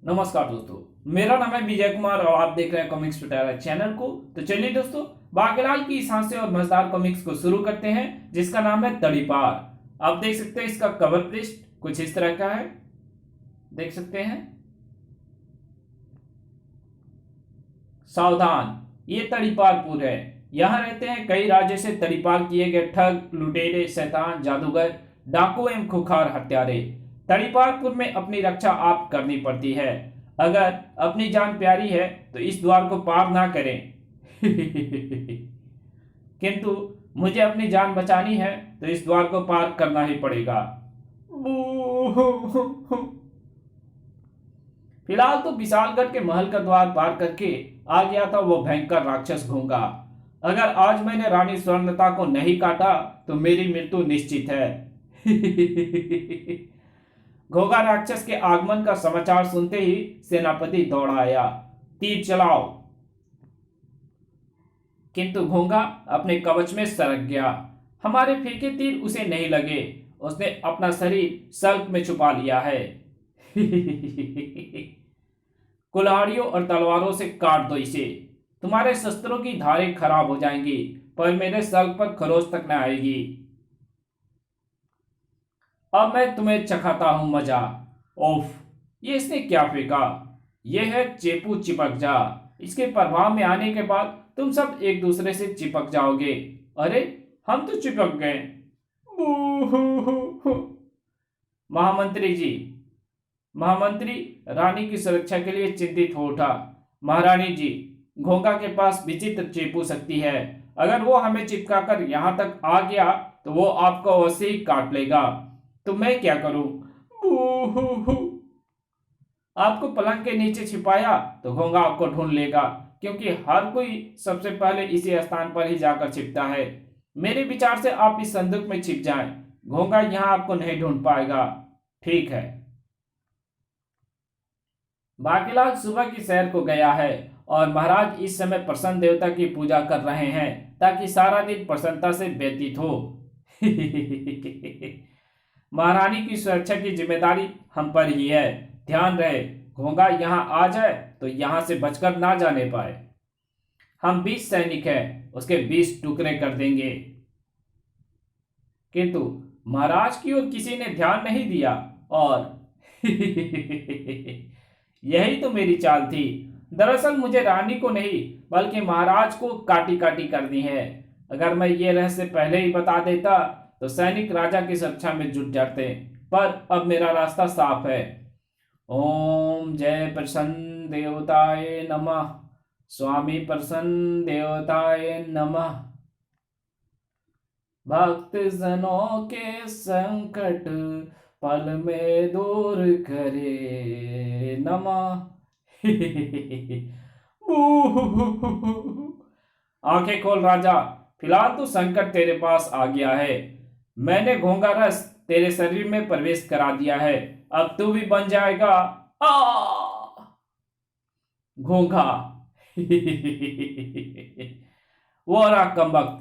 नमस्कार दोस्तों, मेरा नाम है विजय कुमार और आप देख रहे हैं कॉमिक्स पिटारा चैनल को। तो चलिए दोस्तों, बागेलाल की इस हास्य और मजेदार कॉमिक्स को शुरू करते हैं जिसका नाम है तड़ीपार। आप देख सकते हैं इसका कवर पृष्ठ कुछ इस तरह का है, देख सकते हैं। सावधान, ये तड़ीपारपुर है। यहाँ रहते हैं कई राज्यों से तड़ीपार किए गए ठग, लुटेरे, शैतान, जादूगर, डाकू एवं खुखार हत्यारे। तड़ीपारपुर में अपनी रक्षा आप करनी पड़ती है। अगर अपनी जान प्यारी है तो इस द्वार को पार ना करें। किंतु मुझे अपनी जान बचानी है तो इस द्वार को पार करना ही पड़ेगा। फिलहाल तो विशालगढ़ के महल का द्वार पार करके आ गया था वो भयंकर राक्षस घोंगा। अगर आज मैंने रानी स्वर्णलता को नहीं काटा तो मेरी मृत्यु निश्चित है। घोंगा राक्षस के आगमन का समाचार सुनते ही सेनापति दौड़ आया। तीर चलाओ। किंतु घोंगा अपने कवच में सरक गया। हमारे फेंके तीर उसे नहीं लगे। उसने अपना शरीर सल्क में छुपा लिया है। कुल्हाड़ियों और तलवारों से काट दो इसे। तुम्हारे शस्त्रों की धारें खराब हो जाएंगी पर मेरे सल्क पर खरोच तक न आएगी। अब मैं तुम्हें चखाता हूं मजा। ओफ, ये इसने क्या फेंका? यह है चेपू चिपक जा। इसके प्रभाव में आने के बाद तुम सब एक दूसरे से चिपक जाओगे। अरे, हम तो चिपक गए। महामंत्री जी, महामंत्री रानी की सुरक्षा के लिए चिंतित हो उठा। महारानी जी, घोंगा के पास विचित्र चेपू शक्ति है। अगर वो हमें चिपकाकर यहां तक आ गया तो वो आपको अवश्य ही काट लेगा। तो मैं क्या करूं? आपको पलंग के नीचे छिपाया तो घोंगा आपको ढूंढ लेगा, क्योंकि हर कोई सबसे पहले इसी स्थान पर ही जाकर छिपता है। मेरे विचार से आप इस संदूक में छिप जाएं। घोंगा यहां आपको नहीं ढूंढ पाएगा। ठीक है। बाकीलाल सुबह की सैर को गया है और महाराज इस समय प्रसन्न देवता की पूजा कर रहे हैं ताकि सारा दिन प्रसन्नता से व्यतीत हो। महारानी की सुरक्षा की जिम्मेदारी हम पर ही है। ध्यान रहे, घोंगा यहां आ जाए तो यहां से बचकर ना जाने पाए। हम 20 सैनिक हैं, उसके 20 टुकड़े कर देंगे। किंतु महाराज की ओर किसी ने ध्यान नहीं दिया और यही तो मेरी चाल थी। दरअसल मुझे रानी को नहीं बल्कि महाराज को काटी काटी करनी है। अगर मैं ये रहस्य पहले ही बता देता तो सैनिक राजा की सुरक्षा में जुट जाते, पर अब मेरा रास्ता साफ है। ओम जय प्रसन्न देवताय नमः। स्वामी प्रसन्न देवताय नमः। भक्त जनों के संकट पल में दूर करे नमः। आंखें खोल राजा, फिलहाल तो संकट तेरे पास आ गया है। मैंने घोंगा रस तेरे शरीर में प्रवेश करा दिया है, अब तू भी बन जाएगा घोंघा। वो रहा कमबख्त,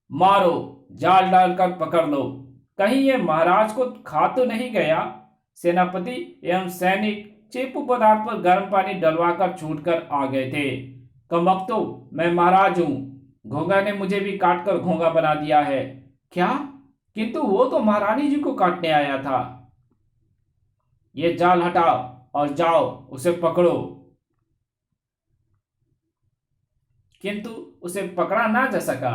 मारो, जाल डालकर पकड़ लो। कहीं ये महाराज को खा तो नहीं गया? सेनापति एवं सैनिक चेपू पदार्थ पर गर्म पानी डलवाकर छूटकर आ गए थे। कमबख्तो, मैं महाराज हूं। घोंगा ने मुझे भी काटकर घोंगा बना दिया है। क्या? किंतु वो तो महारानी जी को काटने आया था। ये जाल हटाओ और जाओ उसे पकड़ो। किंतु उसे पकड़ा ना जा सका।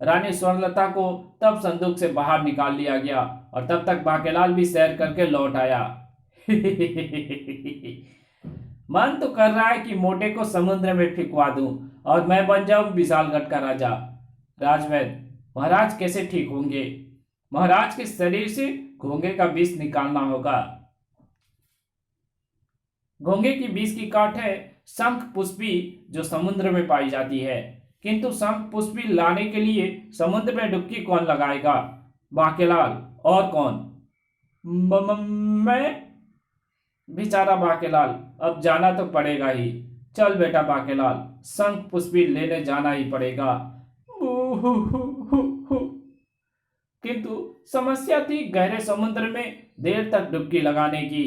रानी स्वर्णलता को तब संदूक से बाहर निकाल लिया गया और तब तक बाकेलाल भी सैर करके लौट आया। मन तो कर रहा है कि मोटे को समुद्र में फेंकवा दूं और मैं बन जाऊं विशालगढ़ का राजा। राजवैद्य, महाराज कैसे ठीक होंगे? महाराज के शरीर से घोंगे का विष निकालना होगा। घोंगे की विष की काट है शंख पुष्पी, जो समुद्र में पाई जाती है। किंतु शंख पुष्पी लाने के लिए समुद्र में डुबकी कौन लगाएगा? बाकेलाल, और कौन? मैं? बेचारा बाकेलाल, अब जाना तो पड़ेगा ही। चल बेटा बाकेलाल, शंख पुष्पी लेने जाना ही पड़ेगा। किंतु समस्या थी गहरे समुद्र में देर तक डुबकी लगाने की।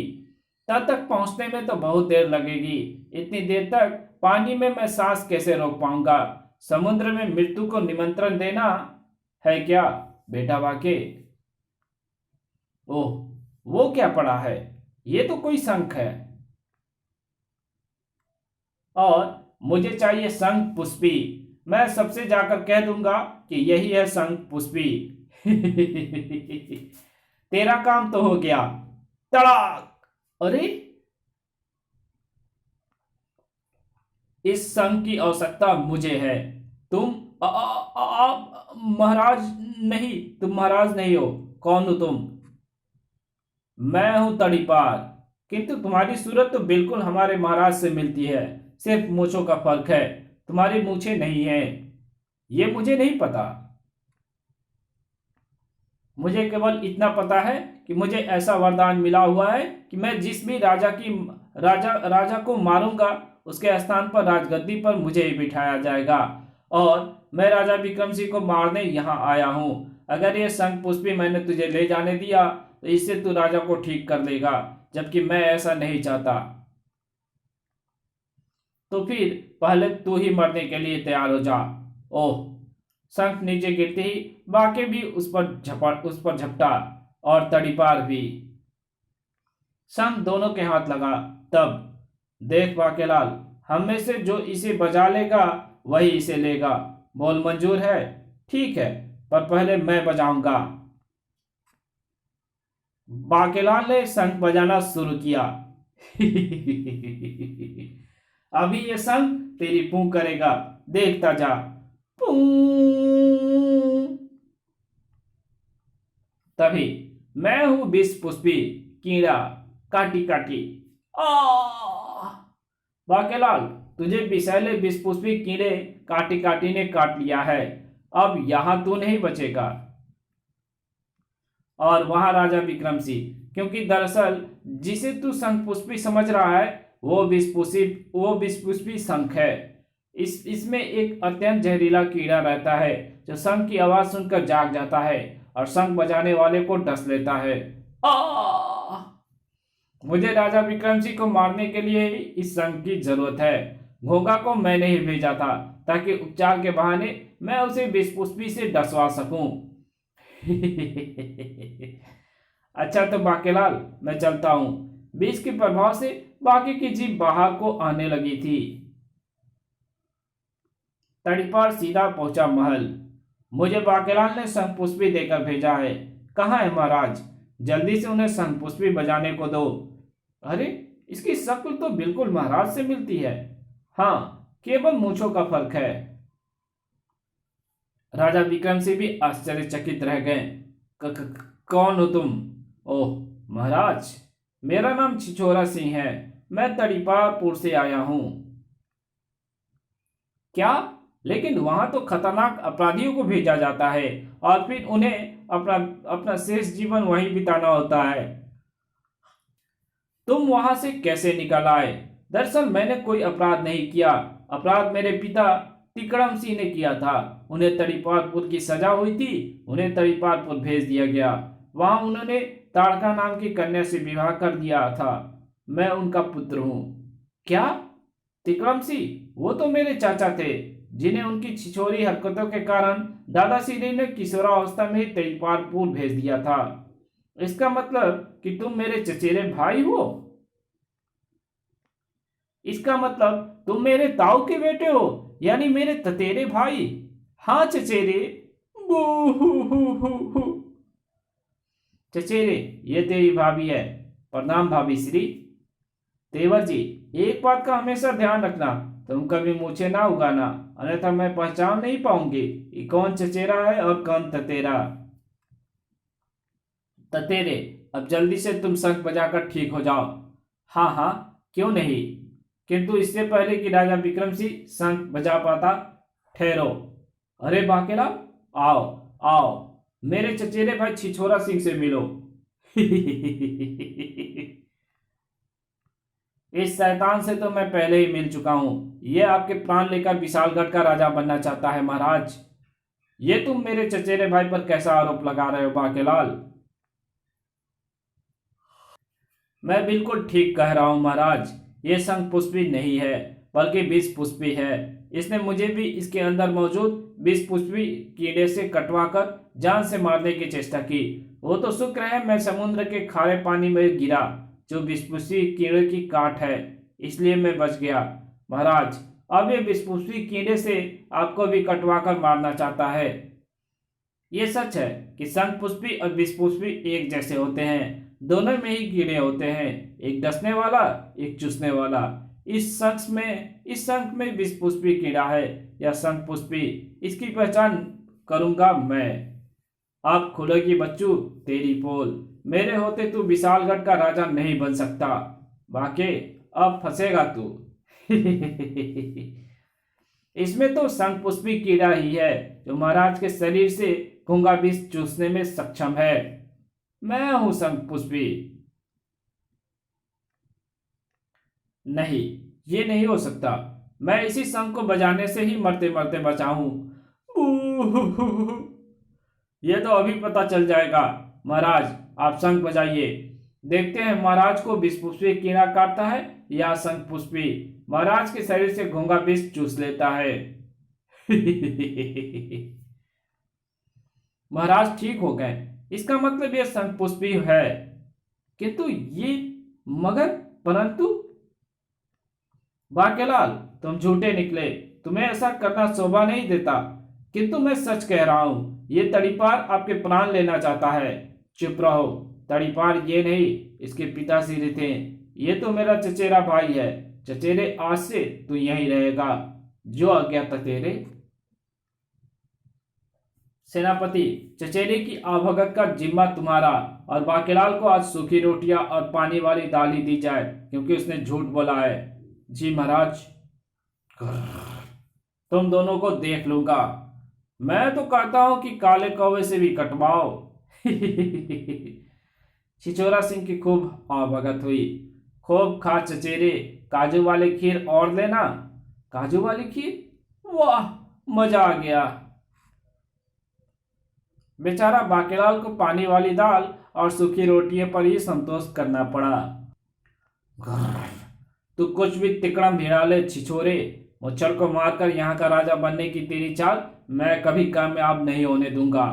तब तक पहुंचने में तो बहुत देर लगेगी। इतनी देर तक पानी में मैं सांस कैसे रोक पाऊंगा? समुद्र में मृत्यु को निमंत्रण देना है क्या बेटा वाके? ओह, वो क्या पड़ा है? ये तो कोई शंख है। और मुझे चाहिए शंख पुष्पी। मैं सबसे जाकर कह दूंगा कि यही है शंख पुष्पी। तेरा काम तो हो गया। तड़ाक! अरे, इस संघ की आवश्यकता मुझे है। तुम महाराज नहीं, तुम महाराज नहीं हो। कौन हो तुम? मैं हूं तड़ीपार, किंतु तुम्हारी सूरत तो बिल्कुल हमारे महाराज से मिलती है। सिर्फ मूंछों का फर्क है, तुम्हारी मूंछें नहीं हैं। ये मुझे नहीं पता। मुझे केवल इतना पता है कि मुझे ऐसा वरदान मिला हुआ है कि मैं जिस भी राजा को मारूंगा, उसके स्थान पर राजगद्दी पर मुझे ही बिठाया जाएगा। और मैं राजा विक्रम सिंह को मारने यहाँ आया हूँ। अगर ये शंख पुष्पी मैंने तुझे ले जाने दिया तो इससे तू राजा को ठीक कर लेगा, जबकि मैं ऐसा नहीं चाहता। तो फिर पहले तू ही मरने के लिए तैयार हो जा। ओह! शंख नीचे गिरते ही बाके भी उस पर झपटा, और तड़ीपार भी। शंख दोनों के हाथ लगा। तब देख बाकेलाल, हम में से जो इसे बजा लेगा वही इसे लेगा। बोल, मंजूर है? ठीक है, पर पहले मैं बजाऊंगा। बाकेलाल ने शंख बजाना शुरू किया। अभी ये शंख तेरी पूं करेगा, देखता जा। पूं। तभी मैं हूं विष पुष्पी कीड़ा, काटी काटी। आ! बाकेलाल, तुझे विषैले विष पुष्पी कीड़े काटी काटी ने काट लिया है। अब यहां तू नहीं बचेगा। और वहां राजा विक्रम सिंह, क्योंकि दरअसल जिसे तू शंख पुष्पी समझ रहा है वो विष पुष्पी शंख है। इसमें एक अत्यंत जहरीला कीड़ा रहता है जो शंख की आवाज सुनकर जाग जाता है और शंख बजाने वाले को डस लेता है। आ! मुझे राजा विक्रम सिंह को मारने के लिए ही इस शंख की जरूरत है। घोंघा को मैंने ही भेजा था ताकि उपचार के बहाने मैं उसे विष पुष्पी से डसवा सकूं। अच्छा तो बाकेलाल, मैं चलता हूं। विष के प्रभाव से बाकी की जीभ बाहर को आने लगी थी। तड़ीपार सीधा पहुंचा महल। मुझे बाकेलाल ने शंख पुष्पी देकर भेजा है। कहाँ है महाराज? जल्दी से उन्हें शंख पुष्पी बजाने को दो। अरे, इसकी शक्ल तो बिल्कुल महाराज से मिलती है। हाँ, केवल मूंछों का फर्क है। राजा विक्रम सिंह भी आश्चर्यचकित रह गए। कौन हो तुम? ओह महाराज, मेरा नाम छिछोरा सिंह है। मैं तड़ीपारपुर से आया हूं। क्या? लेकिन वहां तो खतरनाक अपराधियों को भेजा जाता है और फिर उन्हें अपना अपना शेष जीवन वहीं बिताना होता है। तुम वहां से कैसे निकल आए? दरअसल मैंने कोई अपराध नहीं किया। अपराध मेरे पिता तिकड़म सिंह ने किया था। उन्हें तड़ीपारपुर की सजा हुई थी। उन्हें तड़ीपारपुर भेज दिया गया। वहां उन्होंने ताड़का नाम की कन्या से विवाह कर दिया था। मैं उनका पुत्र हूं। क्या? तिकड़म सिंह? वो तो मेरे चाचा थे, जिन्हें उनकी छिछोरी हरकतों के कारण दादाश्री ने किशोरावस्था में ही तड़ीपारपुर भेज दिया था। इसका मतलब कि तुम मेरे चचेरे भाई हो? इसका मतलब तुम मेरे ताऊ के बेटे हो, यानी मेरे ततेरे भाई। हाँ चचेरे। बू हु हु हु हु। चचेरे, ये तेरी भाभी है। प्रणाम भाभी श्री। तेवर जी, एक बात का हमेशा ध्यान रखना, तुम कभी मूछें ना उगाना, अन्यथा मैं पहचान नहीं पाऊंगी कि कौन चचेरा है और कौन ततेरा। ततेरे, अब जल्दी से तुम शंख बजाकर ठीक हो जाओ। हाँ हाँ, क्यों नहीं, किंतु इससे पहले कि राजा विक्रम सिंह शंख बजा पाता, ठहरो। अरे बाकेलाल, आओ आओ, मेरे चचेरे भाई छिछोरा सिंह से मिलो। इस शैतान से तो मैं पहले ही मिल चुका हूं। यह आपके प्राण लेकर विशालगढ़ का राजा बनना चाहता है महाराज। ये तुम मेरे चचेरे भाई पर कैसा आरोप लगा रहे हो बाकेलाल? मैं बिल्कुल ठीक कह रहा हूँ महाराज, ये शंखपुष्पी नहीं है बल्कि विषपुष्पी है। इसने मुझे भी इसके अंदर मौजूद विषपुष्पी कीड़े से कटवाकर जान से मारने की चेष्टा की। वो तो शुक्र है मैं समुद्र के खारे पानी में गिरा जो विषपुष्पी कीड़े की काट है, इसलिए मैं बच गया। महाराज, अब ये विषपुष्पी कीड़े से आपको भी कटवाकर मारना चाहता है। ये सच है कि शंखपुष्पी और विषपुष्पी एक जैसे होते हैं, दोनों में ही कीड़े होते हैं, एक डसने वाला एक चूसने वाला। इस शंख में विषपुष्पी कीड़ा है या शंखपुष्पी, इसकी पहचान करूंगा मैं। अब खुलेगी बच्चू तेरी पोल, मेरे होते तू विशालगढ़ का राजा नहीं बन सकता। बाकी अब फंसेगा तू। इसमें तो शंखपुष्पी कीड़ा ही है जो महाराज के शरीर से घोंघा विष चूसने में सक्षम है। मैं हूं शंखपुष्पी। नहीं, ये नहीं हो सकता। मैं इसी शंख को बजाने से ही मरते मरते बचा हूं। ये तो अभी पता चल जाएगा। महाराज, आप शंख बजाइए, देखते हैं महाराज को विषपुष्पी कीड़ा काटता है या शंखपुष्पी महाराज के शरीर से घोंघा विष चूस लेता है। महाराज ठीक हो गए, इसका मतलब ये शंखपुष्पी है। किंतु ये मगर परंतु बाकेलाल, तुम झूठे निकले, तुम्हें ऐसा करना शोभा नहीं देता। किंतु मैं सच कह रहा हूं, ये तड़ीपार आपके प्राण लेना चाहता है। चुप रहो, तड़ीपार ये नहीं, इसके पिताश्री थे। ये तो मेरा चचेरा भाई है। चचेरे, आज से तू यहीं रहेगा, जो आज्ञा तेरे। सेनापति, चचेरे की आवभगत का जिम्मा तुम्हारा, और बाकेलाल को आज सूखी रोटियां और पानी वाली दाल ही दी जाए, क्योंकि उसने झूठ बोला है। जी महाराज। तुम दोनों को देख लूंगा। मैं तो कहता हूं कि काले कौवे से भी कटवाओ। छिछोरा सिंह की खूब आवभगत हुई। खूब खा चचेरे, काजू वाली खीर और लेना। काजू वाली खीर? वाह, मजा आ गया। बेचारा बाकेलाल को पानी वाली दाल और सूखी रोटियों पर ही संतोष करना पड़ा। तू कुछ भी तिकड़म भिड़ाले छिछोरे, मुच्छर को मारकर यहाँ का राजा बनने की तेरी चाल मैं कभी कामयाब नहीं होने दूंगा।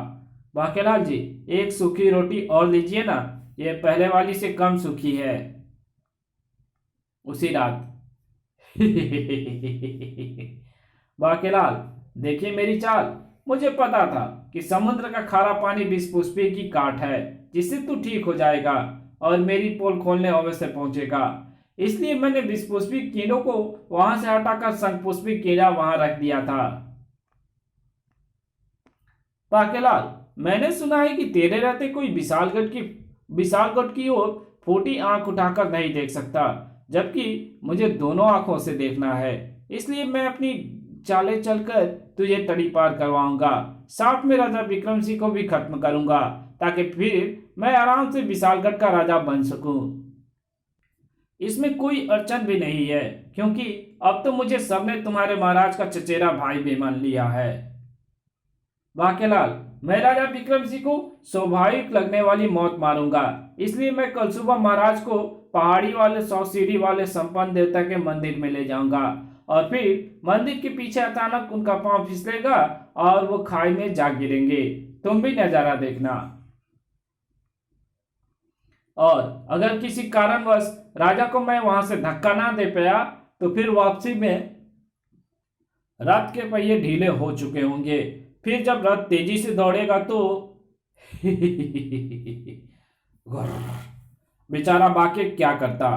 बाकेलाल जी, एक सूखी रोटी और लीजिए ना, ये पहले वाली से कम सूखी है। उसी रात। बाकेलाल, देखिए मेरी चाल, मुझे पता था कि समुद्र का खारा पानी विषपुष्पी की काट है, जिससे तू ठीक हो जाएगा और मेरी पोल खोलने अवश्य पहुंचेगा। इसलिए मैंने विषपुष्पी कीड़ों को वहां से हटाकर शंखपुष्पी कीड़ा वहां रख दिया था। बाकेलाल, मैंने सुना है कि तेरे रहते कोई विशालगढ़ की ओर फूटी आंख उठाकर नहीं देख सकता, जबकि मुझे दोनों आंखों से देखना है। इसलिए मैं अपनी चाले चलकर तुझे तड़ी पार करवाऊंगा, साथ में राजा विक्रम सिंह को भी खत्म करूंगा, ताकि फिर मैं आराम से विशालगढ़ का राजा बन सकूं। इसमें कोई अड़चन भी नहीं है, क्योंकि अब तो मुझे सबने तुम्हारे महाराज का चचेरा भाई भी मान लिया है। बाकेलाल, मैं राजा विक्रम सिंह को स्वाभाविक लगने वाली मौत मारूंगा। इसलिए मैं कल सुबह महाराज को पहाड़ी वाले 100 सीढ़ी वाले संपन्न देवता के मंदिर में ले जाऊंगा, और फिर मंदिर के पीछे अचानक उनका पांव फिसलेगा और वो खाई में जा गिरेंगे। तुम भी नजारा देखना। और अगर किसी कारणवश राजा को मैं वहां से धक्का ना दे पाया, तो फिर वापसी में रथ के पहिए ढीले हो चुके होंगे। फिर जब रथ तेजी से दौड़ेगा तो बेचारा बाके क्या करता।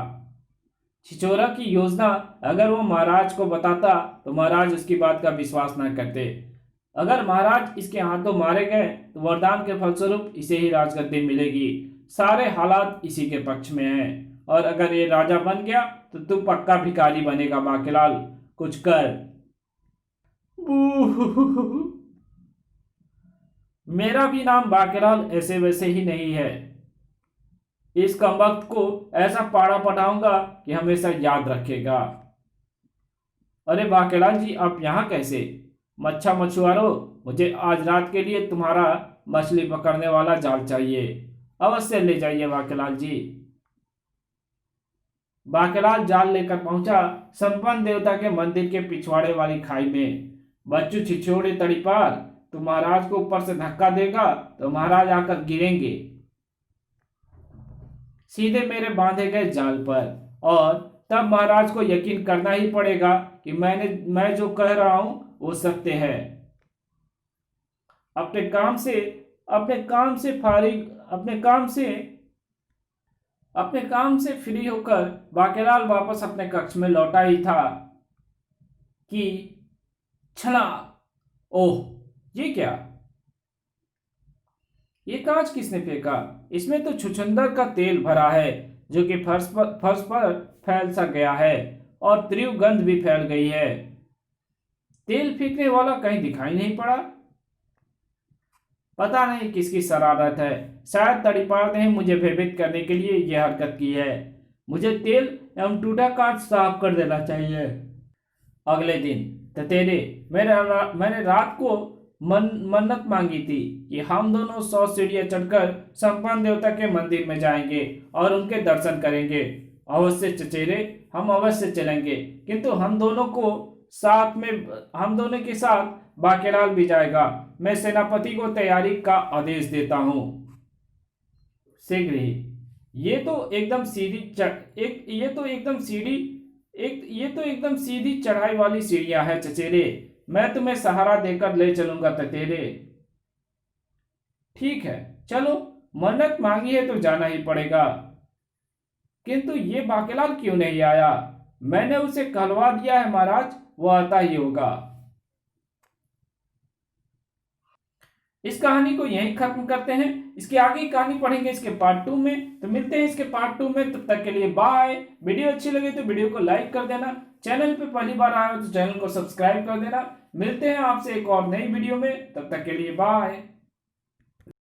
छिछोरा की योजना अगर वो महाराज को बताता तो महाराज उसकी बात का विश्वास न करते। अगर महाराज इसके हाथों मारे गए तो वरदान के फलस्वरूप इसे ही राजगद्दी मिलेगी। सारे हालात इसी के पक्ष में हैं, और अगर ये राजा बन गया तो तू पक्का भिखारी बनेगा। बाकेलाल, कुछ कर। मेरा भी नाम बाकेलाल ऐसे वैसे ही नहीं है। इस कमबख्त को ऐसा पाड़ा पटाऊंगा कि हमेशा याद रखेगा। अरे बाकेलाल जी, आप यहाँ कैसे? मछुआरों, मुझे आज रात के लिए तुम्हारा मछली पकड़ने वाला जाल चाहिए, अवश्य ले जाइए बाकेलाल जी। बाकेलाल जाल लेकर पहुंचा संपन्न देवता के मंदिर के पिछवाड़े वाली खाई में। बच्चू छिछोड़े तड़ी पार, तो महाराज को ऊपर से धक्का देगा तो महाराज आकर गिरेंगे सीधे मेरे बांधे गए जाल पर, और तब महाराज को यकीन करना ही पड़ेगा कि मैं जो कह रहा हूं वो सत्य है। अपने काम से फ्री होकर बाकेलाल वापस अपने कक्ष में लौटा ही था कि छला, ओह ये क्या, ये कांच किसने फेंका? इसमें तो छुछुंदर का तेल भरा है जो कि फर्श पर फैल सा गया है और तीव्र गंध भी फैल गई है। तेल फेंकने वाला कहीं दिखाई नहीं पड़ा। पता नहीं किसकी शरारत है, शायद तड़ीपार ने मुझे भयभीत करने के लिए यह हरकत की है। मुझे तेल एवं टूटा कांच साफ कर देना चाहिए। अगले दिन ततेरे मैंने रात को मन्नत मांगी थी कि हम दोनों 100 सीढ़ियां चढ़कर संपन्न देवता के मंदिर में जाएंगे और उनके दर्शन करेंगे। अवश्य चचेरे, हम अवश्य चलेंगे, किंतु हम दोनों के साथ बाकेलाल भी जाएगा। मैं सेनापति को तैयारी का आदेश देता हूं शीघ्र ही। ये तो एकदम सीधी चढ़ाई वाली सीढ़ियां हैं चचेरे। मैं तुम्हें सहारा देकर ले चलूंगा ततेरे। ठीक है चलो, मन्नत मांगी है तो जाना ही पड़ेगा। किंतु ये बाकेलाल क्यों नहीं आया? मैंने उसे कहलवा दिया है महाराज, वो आता ही होगा। इस कहानी को यहीं खत्म करते हैं। इसकी आगे की कहानी पढ़ेंगे इसके पार्ट 2 में। तो मिलते हैं इसके पार्ट 2 में, तब तक के लिए बाय। वीडियो अच्छी लगे तो वीडियो को लाइक कर देना, चैनल पे पहली बार आए हो तो चैनल को सब्सक्राइब कर देना। मिलते हैं आपसे एक और नई वीडियो में, तब तक के लिए बाय।